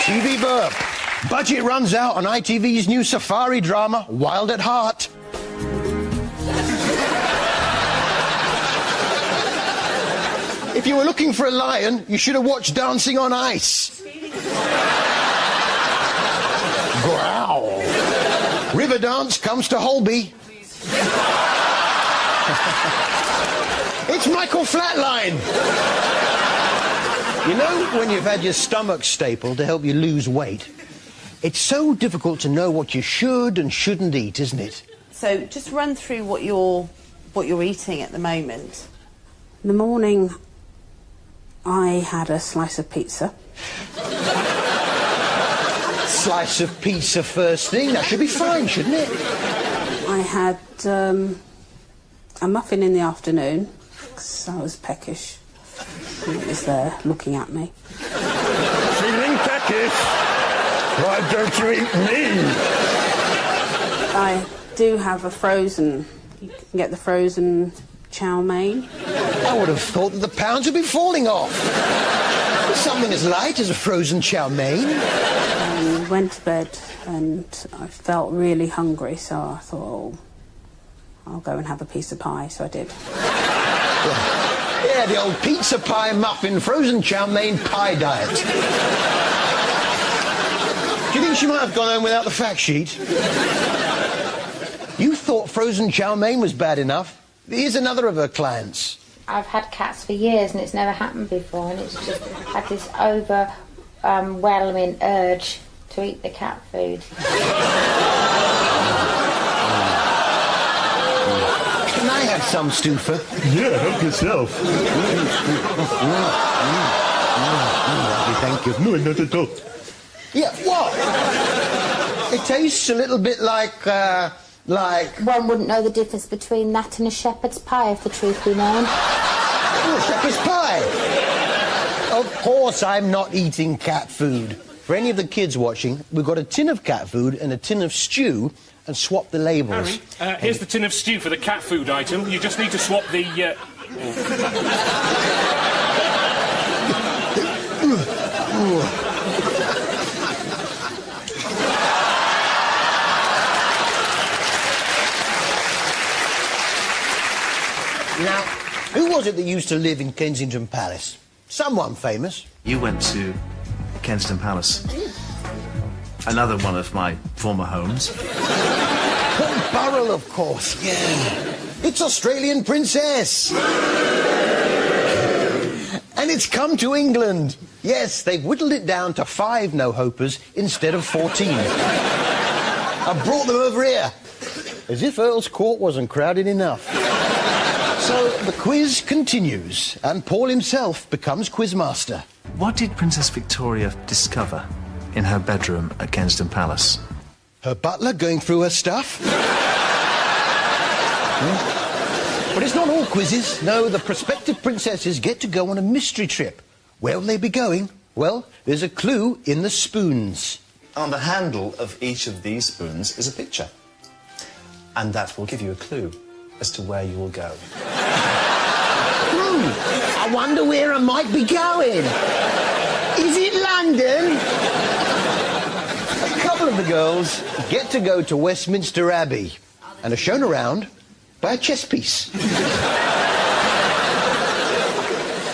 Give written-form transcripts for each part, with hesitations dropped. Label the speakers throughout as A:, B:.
A: TV burp. Budget runs out on ITV's new safari drama, Wild at Heart. If you were looking for a lion, you should have watched Dancing on Ice. Growl. Riverdance comes to Holby. It's Michael Flatline. You know, when you've had your stomach stapled to help you lose weight, it's so difficult to know what you should and shouldn't eat, isn't it?
B: So just run through what you're eating at the moment.
C: In the morning, I had a slice of pizza.
A: Slice of pizza first thing? That should be fine, shouldn't it?
C: I had a muffin in the afternoon, because I was peckish. He was there, looking at me.
A: Feeling peckish? Why don't you eat me?
C: I do have a frozen... You can get the frozen chow mein.
A: I would have thought that the pounds would be falling off. Something as light as a frozen chow mein.
C: I went to bed and I felt really hungry, so I thought, oh, I'll go and have a piece of pie, so I did.
A: Yeah, the old pizza pie, muffin, frozen chow mein, pie diet. Do you think she might have gone home without the fact sheet? You thought frozen chow mein was bad enough. Here's another of her clients.
D: I've had cats for years and it's never happened before, and it's just had this overwhelming urge to eat the cat food.
A: Can I have some, Stuffer?
E: Yeah, help yourself.
A: Thank you.
E: No, not at all.
A: Yeah, what? It tastes a little bit like...
D: One wouldn't know the difference between that and a shepherd's pie, if the truth be known.
A: Oh, shepherd's pie! Of course I'm not eating cat food. For any of the kids watching, we've got a tin of cat food and a tin of stew, and swap the labels.
F: Harry, here's the tin of stew for the cat food item. You just need to swap the...
A: Now, who was it that used to live in Kensington Palace? Someone famous.
G: You went to Kensington Palace. Another one of my former homes.
A: Port Burrell, of course, yeah. It's Australian Princess. And it's come to England. Yes, they've whittled it down to 5 no-hopers instead of 14. I brought them over here. As if Earl's Court wasn't crowded enough. So the quiz continues, and Paul himself becomes quizmaster.
G: What did Princess Victoria discover in her bedroom at Kensington Palace?
A: Her butler going through her stuff? But it's not all quizzes. No, the prospective princesses get to go on a mystery trip. Where will they be going? Well, there's a clue in the spoons.
H: On the handle of each of these spoons is a picture. And that will give you a clue as to where you will go.
A: I wonder where I might be going. Is it London? A couple of the girls get to go to Westminster Abbey and are shown around by a chess piece.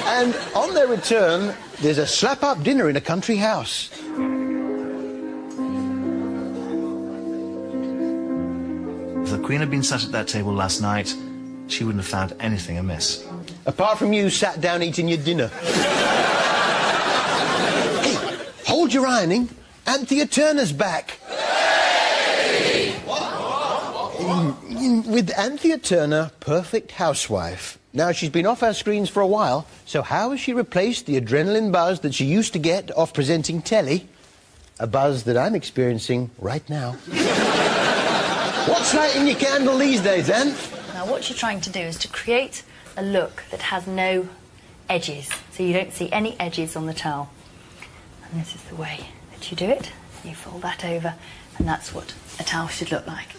A: And on their return, there's a slap-up dinner in a country house.
G: If the Queen had been sat at that table last night, she wouldn't have found anything amiss.
A: Apart from you sat down eating your dinner. Hey, hold your ironing. Anthea Turner's back. Hey! With Anthea Turner, perfect housewife. Now, she's been off our screens for a while, so how has she replaced the adrenaline buzz that she used to get off presenting telly? A buzz that I'm experiencing right now. What's lighting your candle these days, Anne?
I: Now, what you're trying to do is to create a look that has no edges, so you don't see any edges on the towel. And this is the way that you do it. You fold that over, and that's what a towel should look like.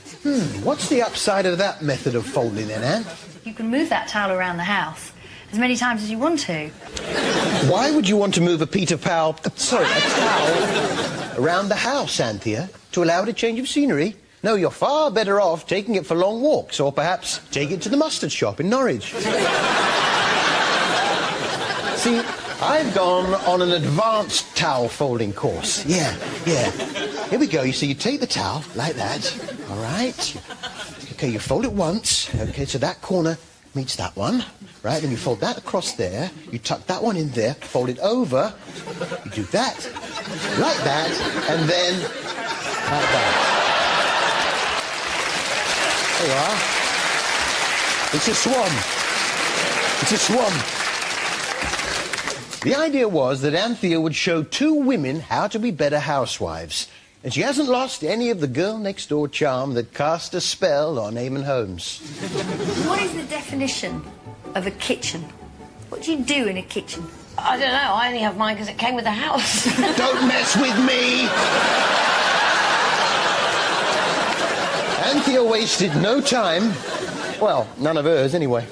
A: What's the upside of that method of folding then, Anne?
I: You can move that towel around the house, as many times as you want to.
A: Why would you want to move a towel around the house, Anthea, to allow it a change of scenery? No, you're far better off taking it for long walks, or perhaps take it to the mustard shop in Norwich. See, I've gone on an advanced towel folding course. Yeah. Here we go. You see, you take the towel like that, all right? Okay, you fold it once. Okay, so that corner meets that one, right? Then you fold that across there. You tuck that one in there, fold it over. You do that, like that, and then like that. There you are. It's a swan. It's a swan. The idea was that Anthea would show two women how to be better housewives. And she hasn't lost any of the girl-next-door charm that cast a spell on Eamonn Holmes.
I: What is the definition of a kitchen? What do you do in a kitchen?
E: I don't know. I only have mine because it came with the house.
A: Don't mess with me! Anthea wasted no time. Well, none of hers, anyway.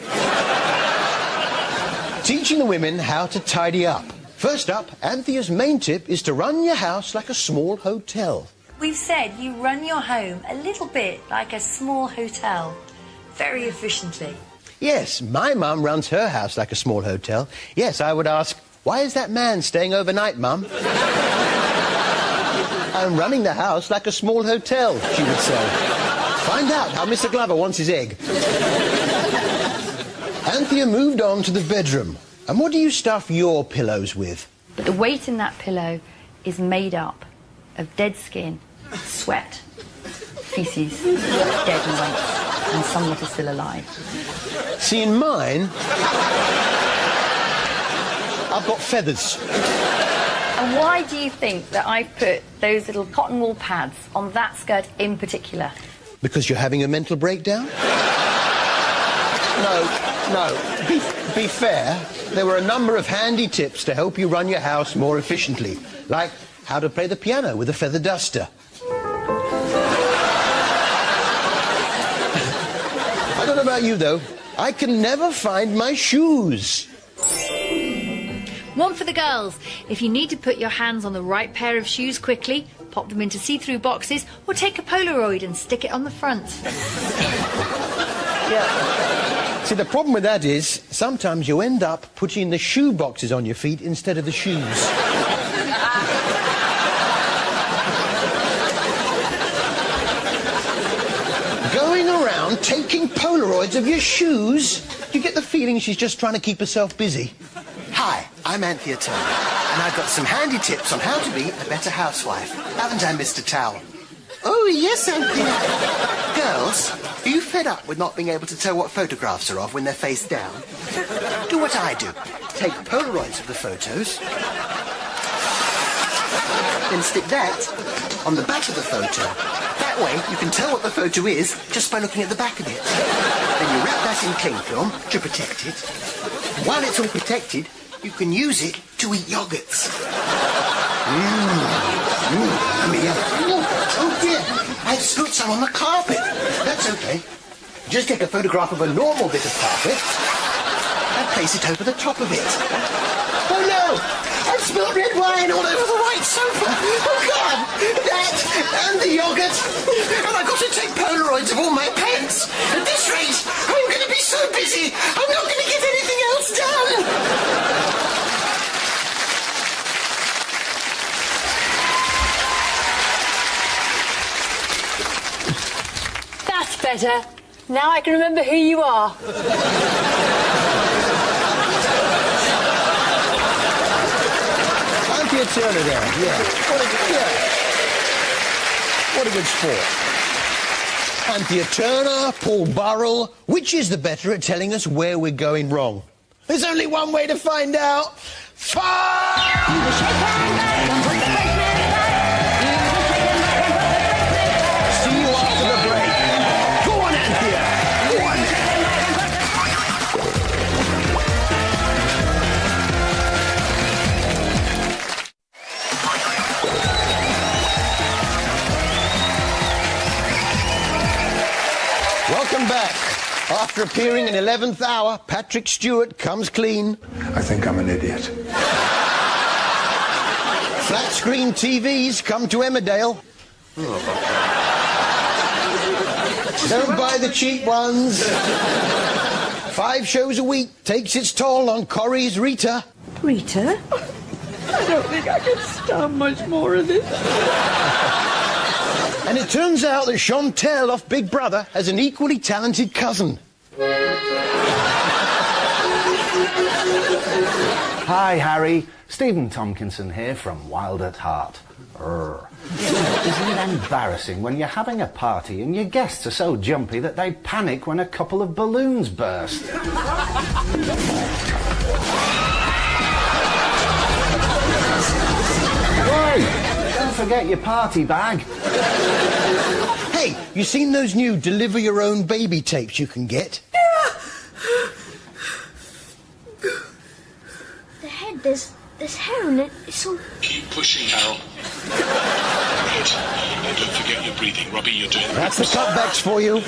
A: Teaching the women how to tidy up. First up, Anthea's main tip is to run your house like a small hotel.
I: We've said you run your home a little bit like a small hotel, very efficiently.
A: Yes, my mum runs her house like a small hotel. Yes, I would ask, why is that man staying overnight, Mum? I'm running the house like a small hotel, she would say. Find out how Mr. Glover wants his egg. Anthea moved on to the bedroom. And what do you stuff your pillows with?
I: But the weight in that pillow is made up of dead skin, sweat, feces, dead mice, and some that are still alive.
A: See, in mine, I've got feathers.
I: And why do you think that I put those little cotton wool pads on that skirt in particular?
A: Because you're having a mental breakdown? No. Be fair, there were a number of handy tips to help you run your house more efficiently, like how to play the piano with a feather duster. I don't know about you, though. I can never find my shoes.
I: One for the girls. If you need to put your hands on the right pair of shoes quickly, pop them into see-through boxes, or take a Polaroid and stick it on the front.
A: Yeah. See, the problem with that is sometimes you end up putting the shoe boxes on your feet instead of the shoes. Going around taking Polaroids of your shoes, you get the feeling she's just trying to keep herself busy. Hi, I'm Anthea Turner, and I've got some handy tips on how to be a better housewife. Haven't I, Mr. Towel? Oh, yes, Anthea. Girls, are you fed up with not being able to tell what photographs are of when they're face down? Do what I do. Take Polaroids of the photos, then stick that on the back of the photo. That way, you can tell what the photo is just by looking at the back of it. Then you wrap that in cling film to protect it. While it's all protected, you can use it to eat yogurts. Oh dear, I've spilt some on the carpet. That's okay. Just take a photograph of a normal bit of carpet and place it over the top of it. Oh no, I've spilt red wine all over the white sofa. Oh God, that and the yogurt. And I've got to take Polaroids of all my pets. At this rate, I'm going to be so busy, I'm not going to get anything else done.
E: Better. Now I can remember who you are.
A: Anthea Turner there, yeah. What a good sport. Anthea Turner, Paul Burrell. Which is the better at telling us where we're going wrong? There's only one way to find out. After appearing in 11th Hour, Patrick Stewart comes clean.
J: I think I'm an idiot.
A: Flat screen TVs come to Emmerdale. Don't buy the cheap ones. 5 shows a week takes its toll on Corrie's Rita.
K: Rita? I don't think I can stand much more of this.
A: And it turns out that Chantel off Big Brother has an equally talented cousin.
L: Hi, Harry. Stephen Tompkinson here from Wild at Heart. Isn't it embarrassing when you're having a party and your guests are so jumpy that they panic when a couple of balloons burst? Wait! Don't forget your party bag.
A: Hey, you seen those new deliver your own baby tapes you can get?
M: The head, there's hair on it. It's all...
F: Keep pushing, Harold. Good. And don't forget your breathing, Robbie. You're doing
A: That's the cutbacks for you.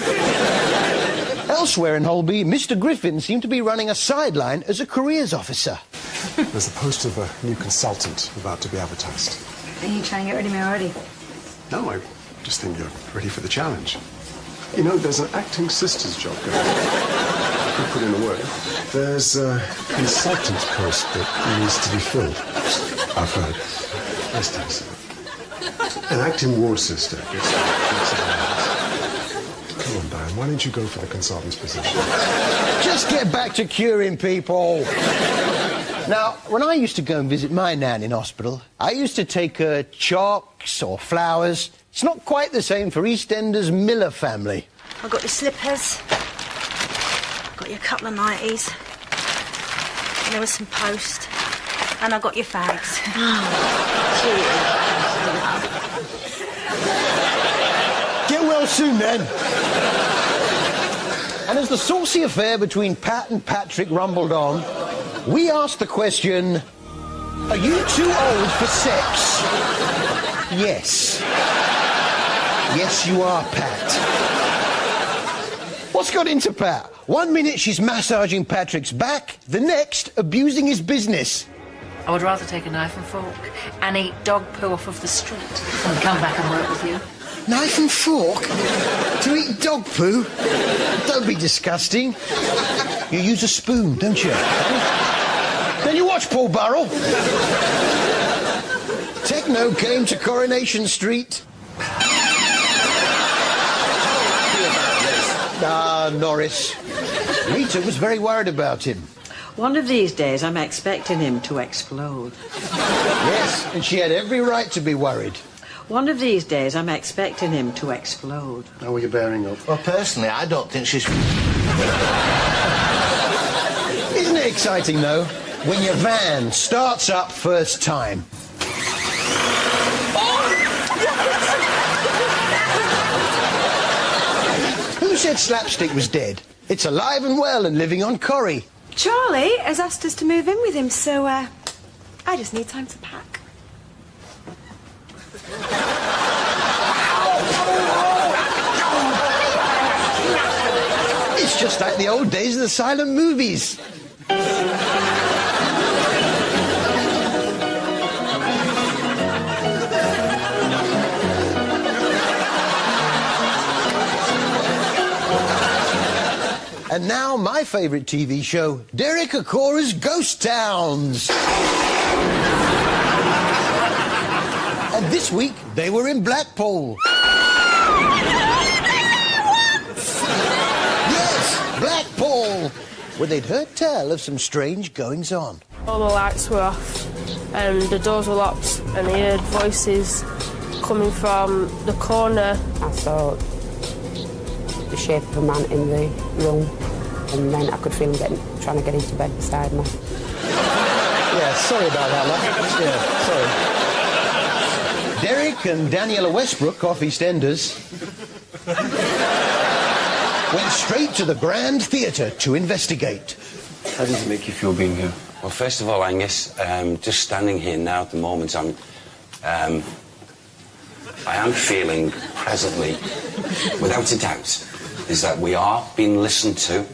A: Elsewhere in Holby, Mr. Griffin seemed to be running a sideline as a careers officer.
J: There's a post of a new consultant about to be advertised.
I: Are you trying to get rid of me already?
J: No, I just think you're ready for the challenge. You know, there's an acting sisters job going on. You put in the work. There's a consultant post that needs to be filled. I've heard. Yes, thanks. An acting ward sister. Come on, Diane, why don't you go for the consultant's position?
A: Just get back to curing people. Now, when I used to go and visit my nan in hospital, I used to take her chalks or flowers. It's not quite the same for EastEnders' Miller family.
K: I got your slippers. Got you a couple of nighties. And there was some post. And I got your fags.
A: Get well soon, then. And as the saucy affair between Pat and Patrick rumbled on, we asked the question, are you too old for sex? Yes. Yes, you are, Pat. What's got into Pat? 1 minute she's massaging Patrick's back, the next abusing his business.
E: I would rather take a knife and fork and eat dog poo off of the street than come back and work with you.
A: Knife and fork? To eat dog poo? Don't be disgusting. You use a spoon, don't you? Then you watch Paul Burrell. Techno came to Coronation Street. Norris. Rita was very worried about him.
N: One of these days I'm expecting him to explode.
A: Yes, and she had every right to be worried.
N: One of these days I'm expecting him to explode.
A: How are you bearing up?
G: Well, personally, I don't think she's...
A: Isn't it exciting, though, when your van starts up first time? Who said Slapstick was dead? It's alive and well and living on Corrie.
K: Charlie has asked us to move in with him, so, I just need time to pack.
A: It's just like the old days of the silent movies. And now, my favourite TV show, Derek Acorah's Ghost Towns. And this week, they were in Blackpool. Yes, Blackpool, where they'd heard tell of some strange goings-on.
O: All the lights were off and the doors were locked and I heard voices coming from the corner.
C: I saw the shape of a man in the room, and then I could feel him trying to get into bed beside me.
A: Yeah, sorry about that, love. Yeah, sorry. Derek and Daniela Westbrook off EastEnders went straight to the Grand Theatre to investigate.
P: How does it make you feel being here? Well, first of all, Angus, just standing here now at the moment, I am feeling presently, without a doubt, is that we are being listened to.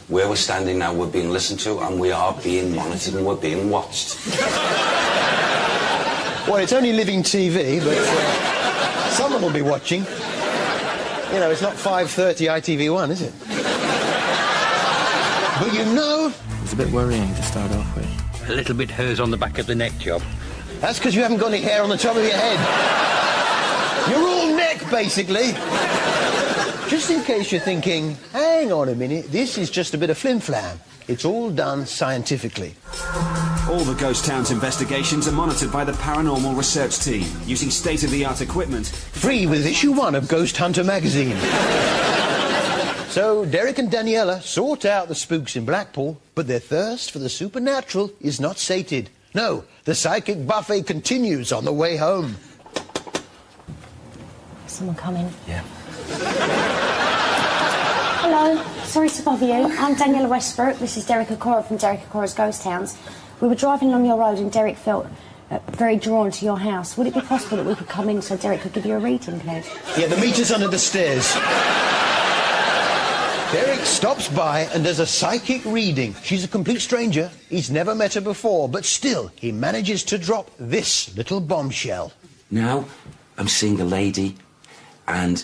P: Where we're standing now, we're being listened to, and we are being monitored and we're being watched.
A: Well, it's only living TV, but someone will be watching. You know, it's not 5:30 ITV1, is it? But you know...
Q: It's a bit worrying to start off with. A little bit hers on the back of the neck job.
A: That's because you haven't got any hair on the top of your head. You're all neck, basically. Just in case you're thinking, hang on a minute, this is just a bit of flim-flam. It's all done scientifically.
R: All the Ghost Towns investigations are monitored by the Paranormal Research Team, using state-of-the-art equipment.
A: Free with issue 1 of Ghost Hunter magazine. So, Derek and Daniela sort out the spooks in Blackpool, but their thirst for the supernatural is not sated. No, the psychic buffet continues on the way home.
S: Someone coming?
Q: Yeah.
S: Hello, sorry to bother you. I'm Daniela Westbrook. This is Derek Okora from Derek Okora's Ghost Towns. We were driving along your road and Derek felt very drawn to your house. Would it be possible that we could come in so Derek could give you a reading, please?
A: Yeah, the meter's under the stairs. Derek stops by and does a psychic reading. She's a complete stranger. He's never met her before, but still, he manages to drop this little bombshell.
P: Now, I'm seeing a lady, and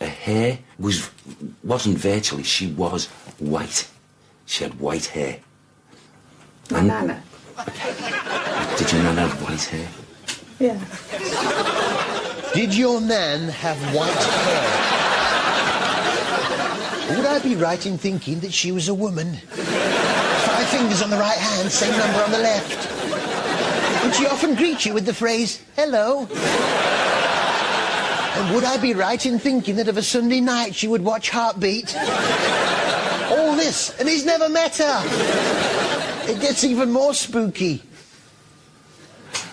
P: her hair wasn't virtually, she was white. She had white hair.
T: My nana.
P: Did your nan have white hair?
T: Yeah.
A: Did your nan have white hair? Would I be right in thinking that she was a woman? 5 fingers on the right hand, same number on the left. Would she often greet you with the phrase, hello? And would I be right in thinking that of a Sunday night she would watch Heartbeat? All this, and he's never met her. It gets even more spooky.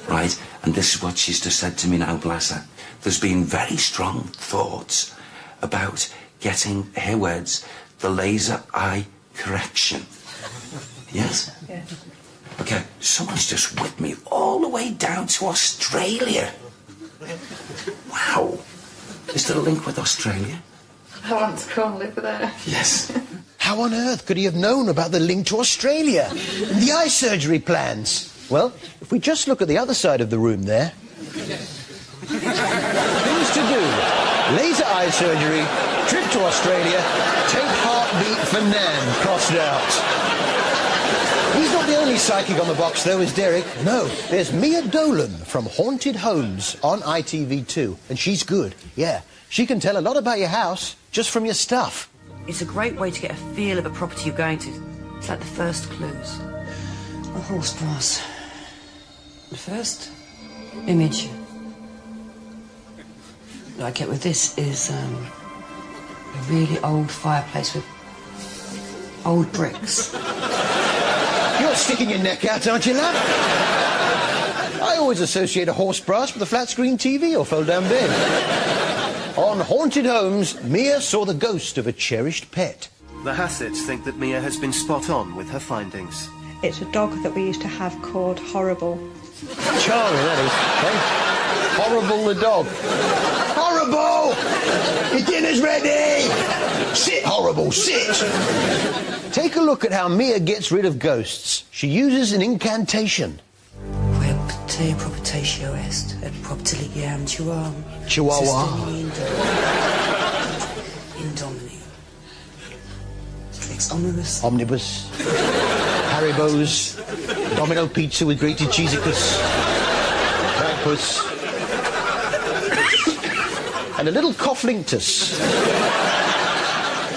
P: Right, and this is what she's just said to me now, bless her. There's been very strong thoughts about getting, her words, the laser eye correction. Yes?
T: Yeah.
P: Okay, someone's just whipped me all the way down to Australia. Wow. Is there a link with Australia?
T: I want to go and live there.
P: Yes.
A: How on earth could he have known about the link to Australia and the eye surgery plans? Well, if we just look at the other side of the room there. Things to do. Laser eye surgery, trip to Australia, take Heartbeat for Nan crossed out. He's not the only psychic on the box, though, is Derek. No, there's Mia Dolan from Haunted Homes on ITV2. And she's good, yeah. She can tell a lot about your house just from your stuff.
U: It's a great way to get a feel of a property you're going to. It's like the first clues.
V: A horse brass. The first image that I get with this is a really old fireplace with old bricks.
A: You're sticking your neck out, aren't you, love? I always associate a horse brass with a flat-screen TV or fold-down bed. On Haunted Homes, Mia saw the ghost of a cherished pet.
W: The Hassets think that Mia has been spot on with her findings.
X: It's a dog that we used to have called Horrible.
A: Charming, that is. Okay? Horrible the dog. Horrible! Your dinner's ready! Sit, Horrible, sit! Take a look at how Mia gets rid of ghosts. She uses an incantation.
V: Te propetatio est, et proptiliam tuam.
A: Chihuahua.
V: In domini. Trix omnibus.
A: Omnibus. Haribo's. Domino pizza with grated cheesicus. Krampus. And a little Coughlingtus.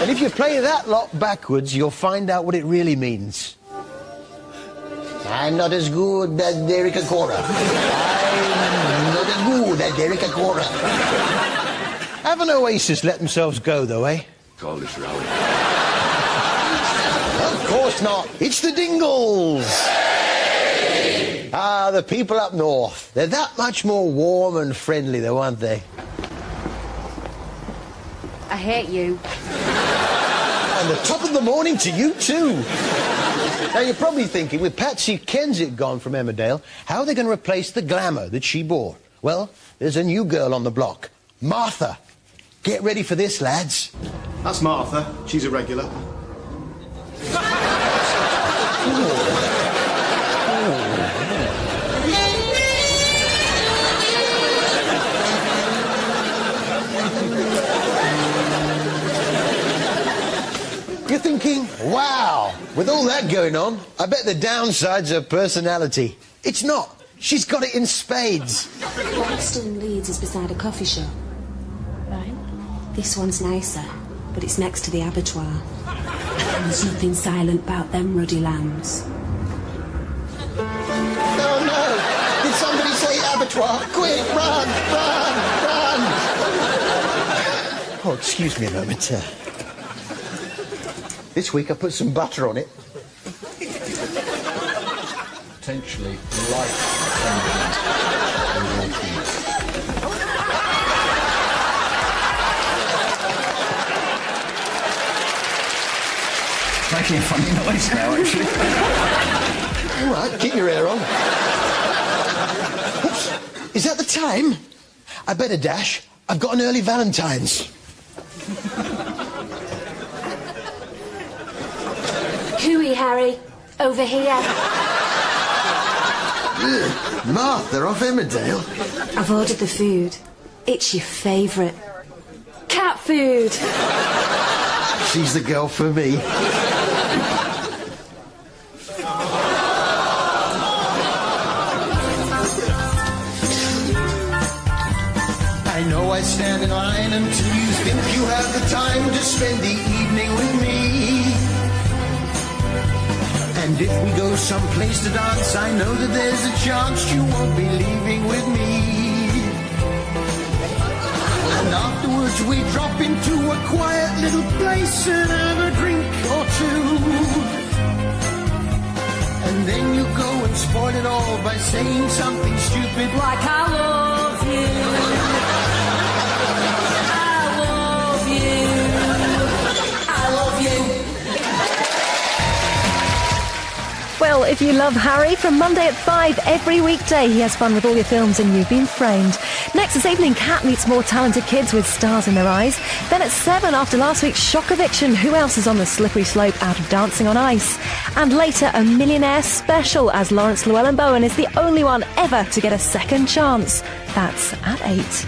A: And if you play that lot backwards, you'll find out what it really means. I'm not as good as Derek Okora. I'm not as good as Derek Okora. Haven't Oasis let themselves go, though, eh?
P: Call this rally.
A: Of course not. It's the Dingles. Ah, the people up north. They're that much more warm and friendly, though, aren't they?
E: I hate you.
A: And the top of the morning to you, too. Now, you're probably thinking, with Patsy Kensit gone from Emmerdale, how are they going to replace the glamour that she bore? Well, there's a new girl on the block, Martha. Get ready for this, lads.
J: That's Martha. She's a regular.
A: You're thinking, wow, with all that going on, I bet the downside's her personality. It's not. She's got it in spades.
B: Brixton Leeds is beside a coffee shop.
T: Right.
B: This one's nicer, but it's next to the abattoir. And there's nothing silent about them ruddy lambs.
A: Oh no! Did somebody say abattoir? Quick, run, run, run! Oh, excuse me a moment. This week I put some butter on it.
Q: Potentially life
G: Making a funny noise now, actually.
A: All right, keep your hair on. Oops. Is that the time? I better dash. I've got an early Valentine's.
B: Hooey, Harry. Over here.
A: Martha off Emmerdale.
B: I've ordered the food. It's your favourite. Cat food.
A: She's the girl for me. I know I stand in line until you think you have the time to spend the evening with me. And if we go someplace to dance, I know that there's a chance you won't be leaving with me. And afterwards we drop into a quiet little place and have a drink or two. And then you go and spoil it all by saying something stupid like I love you.
D: Well, if you love Harry, from Monday at 5 every weekday, he has fun with all your films and You've Been Framed. Next this evening, Kat meets more talented kids with stars in their eyes. Then at 7, after last week's shock eviction, who else is on the slippery slope out of Dancing on Ice? And later, a Millionaire special, as Laurence Llewelyn-Bowen is the only one ever to get a second chance. That's at 8.